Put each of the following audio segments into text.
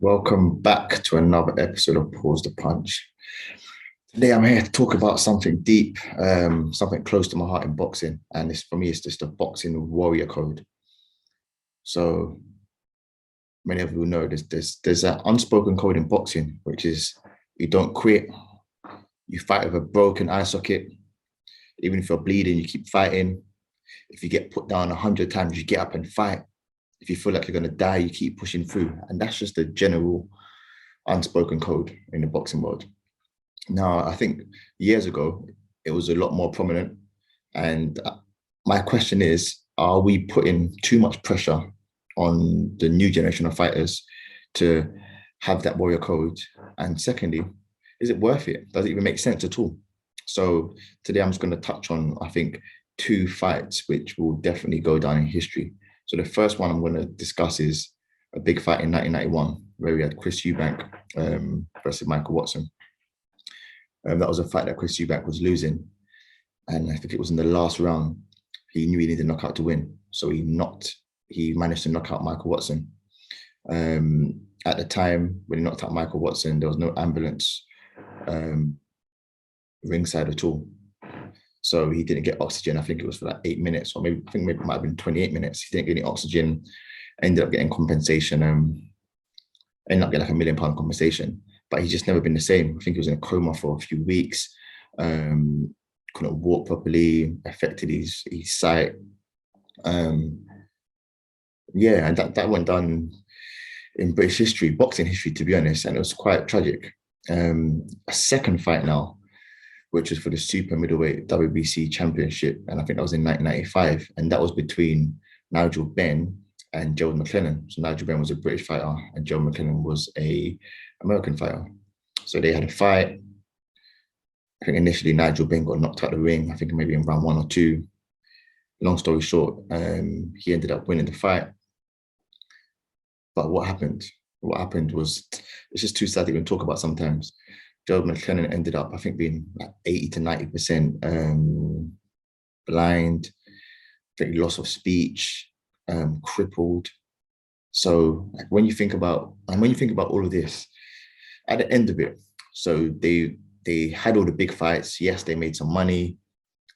Welcome back to another episode of Pause the Punch. Today I'm here to talk about something deep, something close to my heart in boxing, and for me, it's just the boxing warrior code. So many of you know there's an unspoken code in boxing, which is you don't quit, you fight with a broken eye socket, even if you're bleeding, you keep fighting. If you get put down 100 times, you get up and fight. If you feel like you're gonna die, you keep pushing through, and that's just the general unspoken code in the boxing world. Now, I think years ago, it was a lot more prominent. And my question is, are we putting too much pressure on the new generation of fighters to have that warrior code? And secondly, is it worth it? Does it even make sense at all? So today I'm just going to touch on, I think, two fights which will definitely go down in history. So the first one I'm going to discuss is a big fight in 1991, where we had Chris Eubank versus Michael Watson. That was a fight that Chris Eubank was losing. And I think it was in the last round. He knew he needed a knockout to win. So he managed to knock out Michael Watson. At the time, when he knocked out Michael Watson, there was no ambulance ringside at all. So he didn't get oxygen. I think it was for like 8 minutes, or maybe it might have been 28 minutes. He didn't get any oxygen, ended up getting compensation, ended up getting like £1 million compensation. But he's just never been the same. I think he was in a coma for a few weeks, couldn't walk properly, affected his sight. And that went down in British history, boxing history, to be honest, and it was quite tragic. A second fight now, which was for the super middleweight WBC championship, and I think that was in 1995, and that was between Nigel Benn and Gerald McLennan. So Nigel Benn was a British fighter, and Gerald McLennan was a American fighter. So they had a fight. I think initially Nigel Benn got knocked out the ring, I think maybe in round 1 or 2. Long story short, he ended up winning the fight. But what happened? What happened was, it's just too sad to even talk about sometimes. Gerald McLennan ended up, I think, being like 80 to 90% blind, very loss of speech, crippled. So like, when you think about all of this, at the end of it, so they had all the big fights. Yes, they made some money.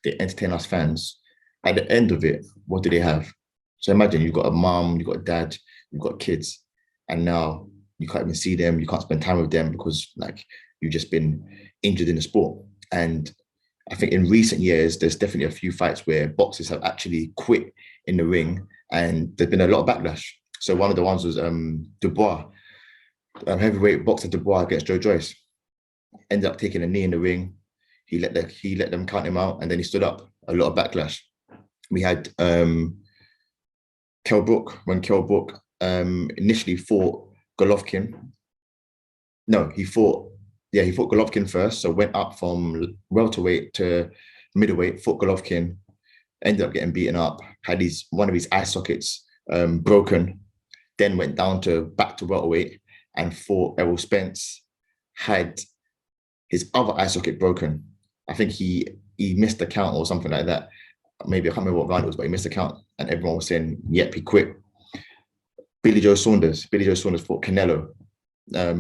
They entertained us fans. At the end of it, what do they have? So imagine you've got a mom, you've got a dad, you've got kids, and now you can't even see them. You can't spend time with them because like you've just been injured in the sport. And I think in recent years, there's definitely a few fights where boxers have actually quit in the ring, and there's been a lot of backlash. So one of the ones was Dubois, heavyweight boxer Dubois against Joe Joyce. Ended up taking a knee in the ring. He let them count him out, and then he stood up. A lot of backlash. We had Kell Brook, when Kell Brook initially fought Golovkin. No, he fought Golovkin first. So went up from welterweight to middleweight, fought Golovkin, ended up getting beaten up, had one of his eye sockets broken, then went down back to welterweight and fought Errol Spence, had his other eye socket broken. I think he missed the count or something like that. Maybe I can't remember what round it was, but he missed the count, and everyone was saying, "Yep, he quit." Billy Joe Saunders fought Canelo. I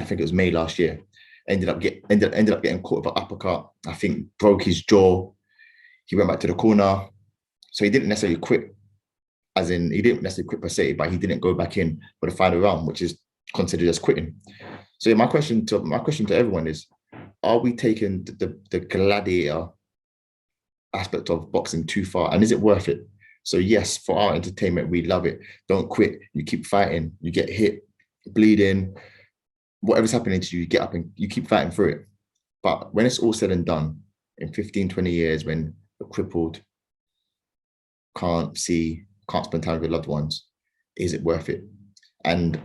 think it was May last year. Ended up getting caught with an uppercut. I think broke his jaw. He went back to the corner, so he didn't necessarily quit. As in, he didn't necessarily quit per se, but he didn't go back in for the final round, which is considered as quitting. So my question to everyone is: are we taking the gladiator aspect of boxing too far, and is it worth it? So yes, for our entertainment, we love it. Don't quit. You keep fighting. You get hit, bleeding, whatever's happening to you, you get up and you keep fighting through it. But when it's all said and done, in 15, 20 years, when you're crippled, can't see, can't spend time with your loved ones, is it worth it? And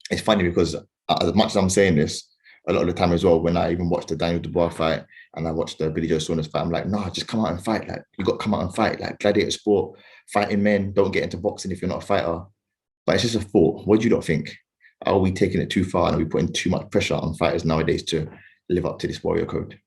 it's funny because as much as I'm saying this, a lot of the time as well, when I even watched the Daniel Dubois fight and I watched the Billy Joe Saunders fight, I'm like, no, just come out and fight. Like, you got to come out and fight. Like, gladiator sport, fighting men, don't get into boxing if you're not a fighter. But it's just a thought. What do you not think? Are we taking it too far, and are we putting too much pressure on fighters nowadays to live up to this warrior code?